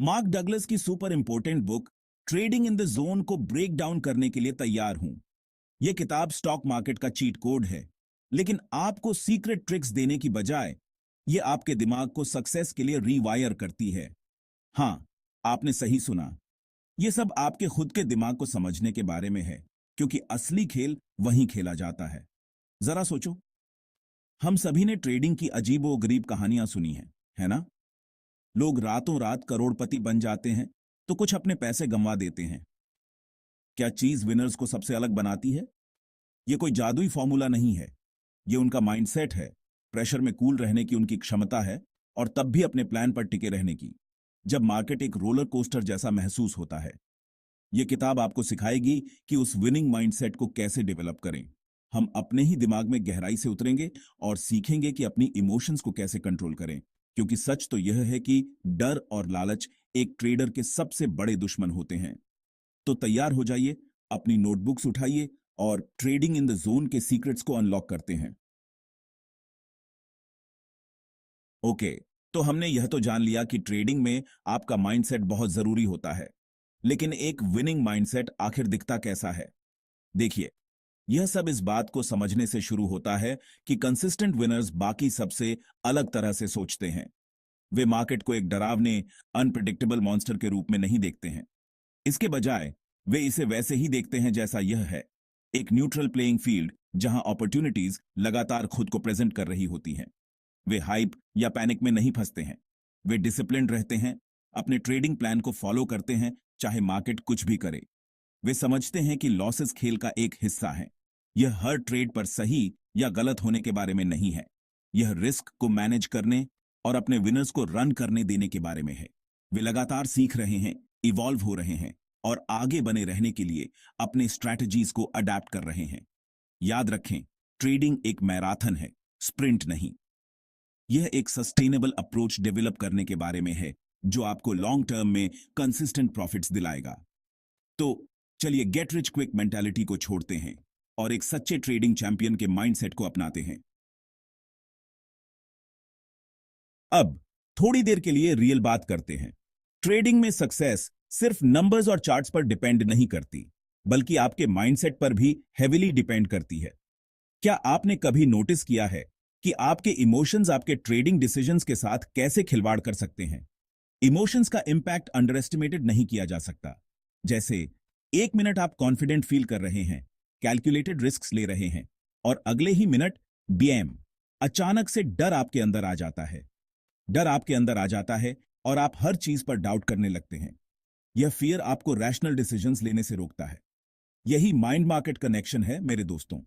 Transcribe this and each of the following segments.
Mark Douglas की super important book trading in the zone को break down करने के लिए तैयार हूं। यह किताब स्टॉक मार्केट का चीट कोड है, लेकिन आपको सीक्रेट ट्रिक्स देने की बजाय यह आपके दिमाग को सक्सेस के लिए रीवायर करती है। हां, आपने सही सुना। यह सब आपके खुद के दिमाग को समझने के बारे में है, क्योंकि असली खेल वहीं खेला जाता है। जरा सोचो, हम सभी ने ट्रेडिंग की अजीबोगरीब कहानियां सुनी हैं, है ना? लोग रातों रात करोड़पति बन जाते हैं, तो कुछ अपने पैसे गंवा देते हैं। क्या चीज विनर्स को सबसे अलग बनाती है? ये कोई जादुई फॉर्मूला नहीं है। ये उनका माइंडसेट है, प्रेशर में कूल रहने की उनकी क्षमता है, और तब भी अपने प्लान पर टिके रहने की, जब मार्केट एक रोलर कोस्टर जैसा महसूस होता है। ये किताब आपको सिखाएगी कि उस विनिंग माइंडसेट को कैसे डेवलप करें। हम अपने ही दिमाग में गहराई से उतरेंगे और सीखेंगे कि अपनी इमोशंस को कैसे कंट्रोल करें, क्योंकि सच तो यह है कि डर और लालच एक ट्रेडर के सबसे बड़े दुश्मन होते हैं। तो तैयार हो जाइए, अपनी नोटबुक्स उठाइए और ट्रेडिंग इन द जोन के सीक्रेट्स को अनलॉक करते हैं। ओके, तो हमने यह तो जान लिया कि ट्रेडिंग में आपका माइंडसेट बहुत जरूरी होता है, लेकिन एक विनिंग माइंडसेट आखिर दिखता कैसा है? देखिए, यह सब इस बात को समझने से शुरू होता है कि कंसिस्टेंट विनर्स बाकी सबसे अलग तरह से सोचते हैं। वे मार्केट को एक डरावने, अनप्रिडिक्टेबल मॉन्स्टर के रूप में नहीं देखते हैं। इसके बजाय वे इसे वैसे ही देखते हैं जैसा यह है, एक न्यूट्रल प्लेइंग फील्ड जहां अपॉर्चुनिटीज लगातार खुद को प्रेजेंट कर रही होती हैं। वे हाइप या पैनिक में नहीं फंसते हैं। वे डिसिप्लिन्ड रहते हैं, अपने ट्रेडिंग प्लान को फॉलो करते हैं, चाहे मार्केट कुछ भी करे। वे समझते हैं कि लॉसेस खेल का एक हिस्सा है। यह हर ट्रेड पर सही या गलत होने के बारे में नहीं है। यह रिस्क को मैनेज करने और अपने विनर्स को रन करने देने के बारे में है। वे लगातार सीख रहे हैं, इवॉल्व हो रहे हैं और आगे बने रहने के लिए अपने स्ट्रैटेजीज को अडेप्ट कर रहे हैं। याद रखें, ट्रेडिंग एक मैराथन है, स्प्रिंट नहीं। यह एक सस्टेनेबल अप्रोच डेवलप करने के बारे में है, जो आपको लॉन्ग टर्म में कंसिस्टेंट प्रॉफिट्स दिलाएगा। तो चलिए गेट रिच क्विक मेंटालिटी को छोड़ते हैं और एक सच्चे ट्रेडिंग चैंपियन के माइंडसेट को अपनाते हैं। अब थोड़ी देर के लिए रियल बात करते हैं। ट्रेडिंग में सक्सेस सिर्फ नंबर्स और चार्ट्स पर डिपेंड नहीं करती, बल्कि आपके माइंडसेट पर भी हेविली डिपेंड करती है। क्या आपने कभी नोटिस किया है कि आपके इमोशंस आपके ट्रेडिंग डिसीजंस के साथ कैसे खिलवाड़ कर सकते हैं? इमोशंस का इंपैक्ट अंडर एस्टिमेटेड नहीं किया जा सकता। जैसे एक मिनट आप कॉन्फिडेंट फील कर रहे हैं, कैलकुलेटेड रिस्क्स ले रहे हैं, और अगले ही मिनट बीएम अचानक से डर आपके अंदर आ जाता है। डर आपके अंदर आ जाता है और आप हर चीज पर डाउट करने लगते हैं। यह फियर आपको रैशनल डिसीजंस लेने से रोकता है। यही माइंड मार्केट कनेक्शन है मेरे दोस्तों।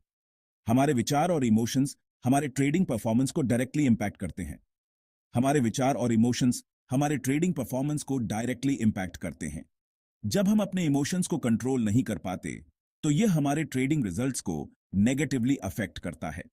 हमारे विचार और इमोशंस हमारे ट्रेडिंग परफॉर्मेंस को डायरेक्टली इंपैक्ट करते हैं। हमारे विचार और इमोशंस हमारे ट्रेडिंग परफॉर्मेंस को डायरेक्टली इंपैक्ट करते हैं। जब हम अपने इमोशंस को कंट्रोल नहीं कर पाते, तो यह हमारे ट्रेडिंग रिजल्ट्स को नेगेटिवली अफेक्ट करता है।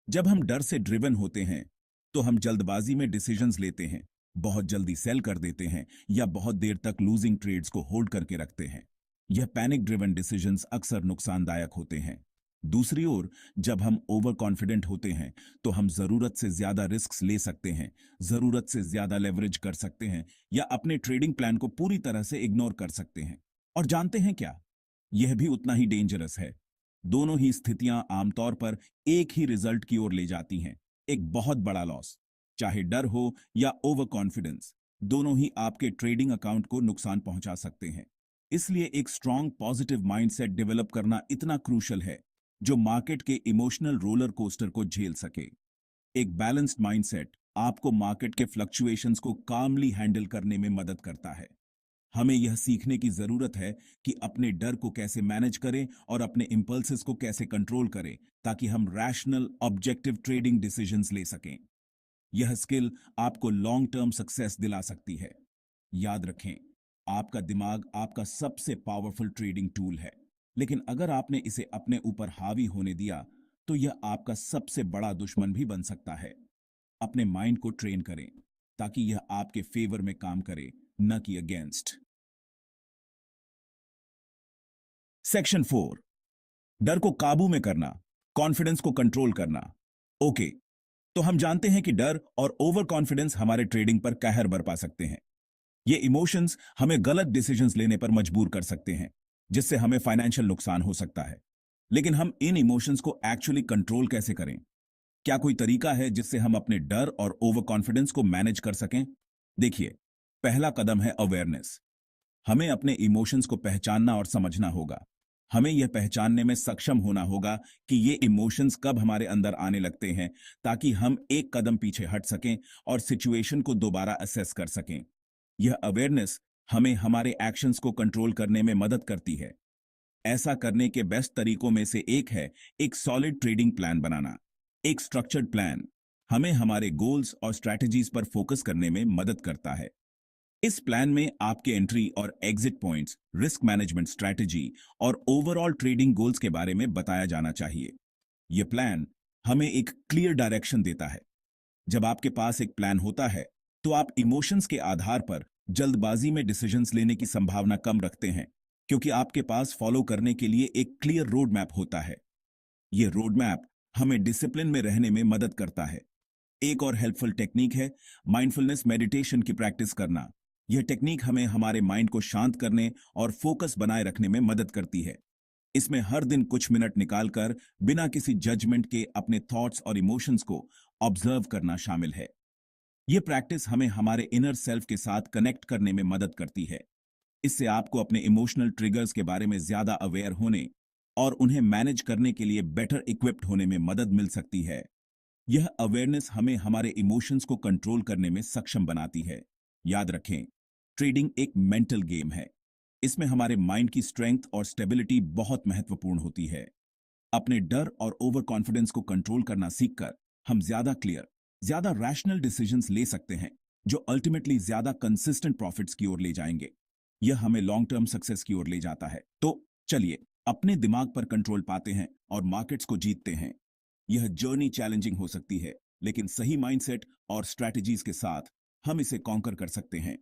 जब हम डर से ड्रिवन होते हैं, तो हम जल्दबाजी में डिसीजंस लेते हैं, बहुत जल्दी सेल कर देते हैं या बहुत देर तक लूजिंग ट्रेड्स को होल्ड करके रखते हैं। यह पैनिक ड्रिवन डिसीजंस अक्सर नुकसानदायक होते हैं। दूसरी ओर, जब हम ओवर कॉन्फिडेंट होते हैं, तो हम जरूरत से ज्यादा रिस्क्स ले सकते हैं, जरूरत से ज्यादा लेवरेज कर सकते हैं या अपने ट्रेडिंग प्लान को पूरी तरह से इग्नोर कर सकते हैं। और जानते हैं क्या? यह भी उतना ही डेंजरस है। दोनों ही स्थितियां आमतौर पर एक ही रिजल्ट की ओर ले जाती हैं, एक बहुत बड़ा लॉस। चाहे डर हो या ओवर कॉन्फिडेंस, दोनों ही आपके ट्रेडिंग अकाउंट को नुकसान पहुंचा सकते हैं। इसलिए एक स्ट्रांग पॉजिटिव माइंडसेट डेवलप करना इतना क्रूशल है, जो मार्केट के इमोशनल रोलर कोस्टर को झेल सके। एक बैलेंस्ड माइंडसेट आपको मार्केट के फ्लक्चुएशंस को कामली हैंडल करने में मदद करता है। हमें यह सीखने की जरूरत है कि अपने डर को कैसे मैनेज करें और अपने इंपल्सेस को कैसे कंट्रोल करें, ताकि हम रैशनल ऑब्जेक्टिव ट्रेडिंग डिसीजंस ले सकें। यह स्किल आपको लॉन्ग टर्म सक्सेस दिला सकती है। याद रखें, आपका दिमाग आपका सबसे पावरफुल ट्रेडिंग टूल है, लेकिन अगर आपने इसे अपने ऊपर हावी होने दिया, तो यह आपका सबसे बड़ा दुश्मन भी बन सकता है। अपने माइंड को ट्रेन करें, ताकि यह आपके फेवर में काम करे, न कि अगेंस्ट। सेक्शन 4, डर को काबू में करना, कॉन्फिडेंस को कंट्रोल करना। ओके, तो हम जानते हैं कि डर और ओवर कॉन्फिडेंस हमारे ट्रेडिंग पर कहर बरपा सकते हैं। ये इमोशंस हमें गलत डिसीजंस लेने पर मजबूर कर सकते हैं, जिससे हमें फाइनेंशियल नुकसान हो सकता है। लेकिन हम इन इमोशंस को एक्चुअली कंट्रोल कैसे करें? क्या कोई तरीका है जिससे हम अपने डर और ओवर कॉन्फिडेंस को मैनेज कर सकें? देखिए, पहला कदम है अवेयरनेस। हमें अपने इमोशंस को पहचानना और समझना होगा। हमें यह पहचानने में सक्षम होना होगा कि ये इमोशंस कब हमारे अंदर आने लगते हैं, ताकि हम एक कदम पीछे हट सकें और सिचुएशन को दोबारा असेस कर सकें। यह अवेयरनेस हमें हमारे एक्शंस को कंट्रोल करने में मदद करती है। ऐसा करने के बेस्ट तरीकों में से एक है एक सॉलिड ट्रेडिंग प्लान बनाना। एक स्ट्रक्चर्ड प्लान हमें हमारे गोल्स और स्ट्रैटेजीज पर फोकस करने में मदद करता है। इस प्लान में आपके एंट्री और exit points, risk management strategy और ओवरऑल ट्रेडिंग गोल्स के बारे में बताया जाना चाहिए। यह प्लान हमें एक क्लियर डायरेक्शन देता है। जब आपके पास एक प्लान होता है, तो आप इमोशंस के आधार पर जल्दबाजी में डिसीजंस लेने की संभावना कम रखते हैं, क्योंकि आपके पास फॉलो करने के लिए एक क्लियर रोड मैप होता है। यह रोड मैप हमें डिसिप्लिन में रहने में मदद करता है। एक और हेल्पफुल टेक्निक है माइंडफुलनेस मेडिटेशन की प्रैक्टिस करना। यह टेक्निक हमें हमारे माइंड को शांत करने और फोकस बनाए रखने में मदद करती है। इसमें हर दिन कुछ मिनट निकालकर बिना किसी जजमेंट के अपने थॉट्स और इमोशंस को ऑब्जर्व करना शामिल है। यह प्रैक्टिस हमें हमारे इनर सेल्फ के साथ कनेक्ट करने में मदद करती है। इससे आपको अपने इमोशनल ट्रिगर्स के बारे में ज्यादा अवेयर होने और उन्हें मैनेज करने के लिए बेटर इक्विप्ड होने में मदद मिल सकती है। यह अवेयरनेस हमें हमारे इमोशंस को कंट्रोल करने में सक्षम बनाती है। याद रखें, ट्रेडिंग एक मेंटल गेम है। इसमें हमारे माइंड की स्ट्रेंथ और स्टेबिलिटी बहुत महत्वपूर्ण होती है। अपने डर और ओवर कॉन्फिडेंस को कंट्रोल करना सीखकर हम ज्यादा क्लियर, ज्यादा रैशनल डिसीजंस ले सकते हैं, जो अल्टीमेटली ज्यादा कंसिस्टेंट प्रॉफिट्स की ओर ले जाएंगे। यह हमें लॉन्ग टर्म सक्सेस की ओर ले जाता है। तो चलिए अपने दिमाग पर कंट्रोल पाते हैं और मार्केट्स को जीतते हैं। यह जर्नी चैलेंजिंग हो सकती है, लेकिन सही माइंडसेट और स्ट्रैटेजीज के साथ हम इसे कॉन्कर कर सकते हैं।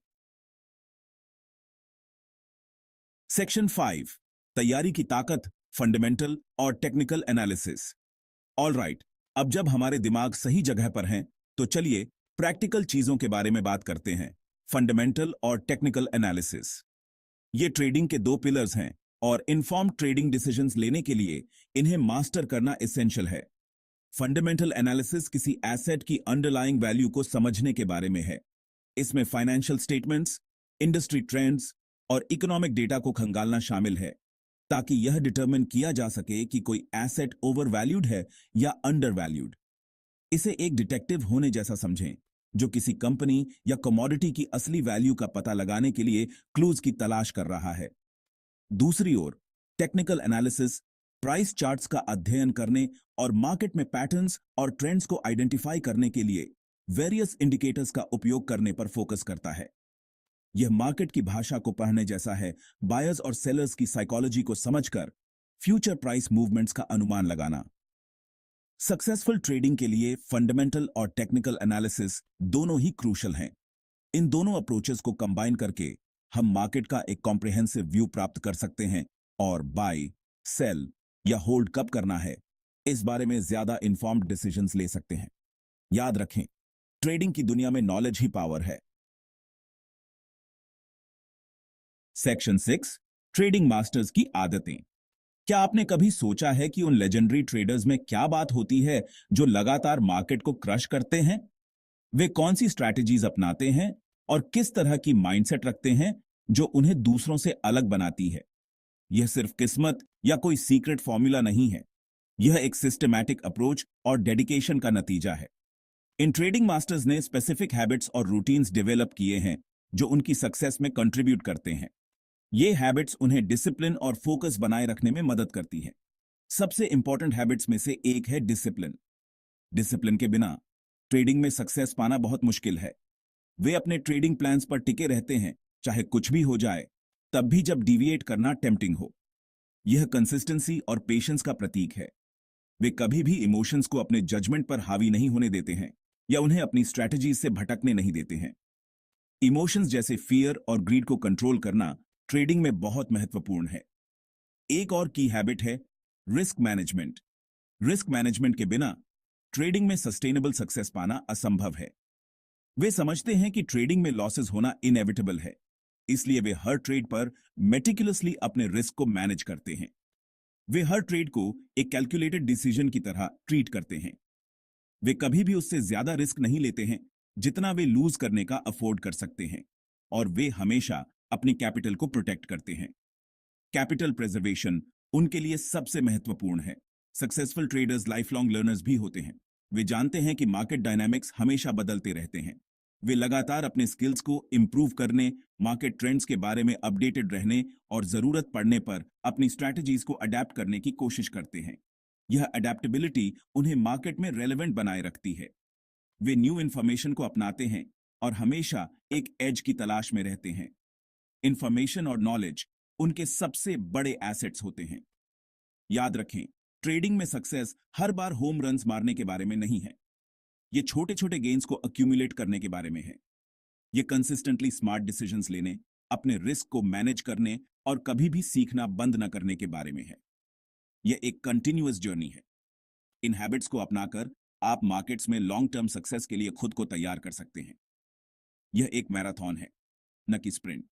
सेक्शन 5, तैयारी की ताकत, फंडामेंटल और टेक्निकल एनालिसिस। ऑलराइट, अब जब हमारे दिमाग सही जगह पर हैं, तो चलिए प्रैक्टिकल चीजों के बारे में बात करते हैं। फंडामेंटल और टेक्निकल एनालिसिस, ये ट्रेडिंग के दो पिलर्स हैं और इन्फॉर्म्ड ट्रेडिंग डिसीजंस लेने के लिए इन्हें मास्टर करना एसेंशियल है। फंडामेंटल एनालिसिस किसी एसेट की अंडरलाइंग वैल्यू को समझने के बारे में है। इसमें फाइनेंशियल स्टेटमेंट्स, इंडस्ट्री ट्रेंड्स और इकोनॉमिक डेटा को खंगालना शामिल है, ताकि यह डिटरमिन किया जा सके कि कोई एसेट ओवर वैल्यूड है या अंडर वैल्यूड। इसे एक डिटेक्टिव होने जैसा समझें, जो किसी कंपनी या कमोडिटी की असली वैल्यू का पता लगाने के लिए क्लूज की तलाश कर रहा है। दूसरी ओर टेक्निकल एनालिसिस प्राइस चार्ट्स का अध्ययन करने और मार्केट में पैटर्न्स और ट्रेंड्स को आइडेंटिफाई करने के लिए वेरियस इंडिकेटर्स का उपयोग करने पर फोकस करता है। यह मार्केट की भाषा को पढ़ने जैसा है, बायर्स और सेलर्स की साइकोलॉजी को समझकर फ्यूचर प्राइस मूवमेंट्स का अनुमान लगाना। सक्सेसफुल ट्रेडिंग के लिए फंडामेंटल और टेक्निकल एनालिसिस दोनों ही क्रूशल हैं। इन दोनों अप्रोचेस को कंबाइन करके हम मार्केट का एक कॉम्प्रिहेंसिव व्यू प्राप्त कर सकते हैं और बाय, सेल या होल्ड कब करना है, इस बारे में ज्यादा इन्फॉर्म्ड डिसीजंस ले सकते हैं। याद रखें, ट्रेडिंग की दुनिया में नॉलेज ही पावर है। सेक्शन 6, ट्रेडिंग मास्टर्स की आदतें। क्या आपने कभी सोचा है कि उन लेजेंडरी ट्रेडर्स में क्या बात होती है जो लगातार मार्केट को क्रश करते हैं? वे कौन सी स्ट्रैटेजीज अपनाते हैं और किस तरह की माइंडसेट रखते हैं जो उन्हें दूसरों से अलग बनाती है? यह सिर्फ किस्मत या कोई सीक्रेट फॉर्मूला नहीं है। यह एक सिस्टमैटिक अप्रोच और डेडिकेशन का नतीजा है। इन ट्रेडिंग मास्टर्स ने स्पेसिफिक हैबिट्स और रूटीन्स डेवलप किए हैं जो उनकी सक्सेस में कंट्रीब्यूट करते हैं। ये हैबिट्स उन्हें डिसिप्लिन और फोकस बनाए रखने में मदद करती है। सबसे इंपॉर्टेंट हैबिट्स में से एक है डिसिप्लिन। डिसिप्लिन के बिना ट्रेडिंग में सक्सेस पाना बहुत मुश्किल है। वे अपने ट्रेडिंग प्लान्स पर टिके रहते हैं, चाहे कुछ भी हो जाए, तब भी जब डिविएट करना टेम्पटिंग हो। यह कंसिस्टेंसी और पेशेंस का प्रतीक है। वे कभी भी इमोशंस को अपने जजमेंट पर हावी नहीं होने देते हैं या उन्हें अपनी स्ट्रैटेजीज से भटकने नहीं देते हैं। इमोशंस जैसे फियर और ग्रीड को कंट्रोल करना ट्रेडिंग में बहुत महत्वपूर्ण है। एक और की हैबिट है रिस्क मैनेजमेंट। रिस्क मैनेजमेंट के बिना ट्रेडिंग में सस्टेनेबल सक्सेस पाना असंभव है। वे समझते हैं कि ट्रेडिंग में लॉसेस होना इनएविटेबल है, इसलिए वे हर ट्रेड पर मेटिकुलसली अपने रिस्क को मैनेज करते हैं। वे हर ट्रेड को एक कैलकुलेटेड डिसीजन की तरह ट्रीट करते हैं। वे कभी भी उससे ज्यादा रिस्क नहीं लेते हैं जितना वे लूज करने का अफोर्ड कर सकते हैं, और वे हमेशा अपनी कैपिटल को प्रोटेक्ट करते हैं। कैपिटल प्रिजर्वेशन उनके लिए सबसे महत्वपूर्ण है। Successful traders life long learners भी होते हैं। वे जानते हैं कि मार्केट डायनामिक्स हमेशा बदलते रहते हैं। वे लगातार अपने स्किल्स को इंप्रूव करने, मार्केट ट्रेंड्स के बारे में अपडेटेड रहने और जरूरत पड़ने पर अपनी स्ट्रैटेजीज को अडेप्ट करने की कोशिश करते हैं। यह अडेप्टेबिलिटी उन्हें मार्केट में रेलेवेंट बनाए रखती है। वे न्यू इन्फॉर्मेशन को अपनाते हैं और हमेशा एक एज की तलाश में रहते हैं। इंफॉर्मेशन और नॉलेज उनके सबसे बड़े एसेट्स होते हैं। याद रखें, ट्रेडिंग में सक्सेस हर बार होम रन्स मारने के बारे में नहीं है। ये छोटे छोटे गेन्स को अक्यूमुलेट करने के बारे में है। ये कंसिस्टेंटली स्मार्ट डिसीजंस लेने, अपने रिस्क को मैनेज करने और कभी भी सीखना बंद न करने के बारे में है। यह एक कंटिन्यूअस जर्नी है। इन हैबिट्स को अपनाकर आप मार्केट्स में लॉन्ग टर्म सक्सेस के लिए खुद को तैयार कर सकते हैं। यह एक मैराथन है, न कि स्प्रिंट।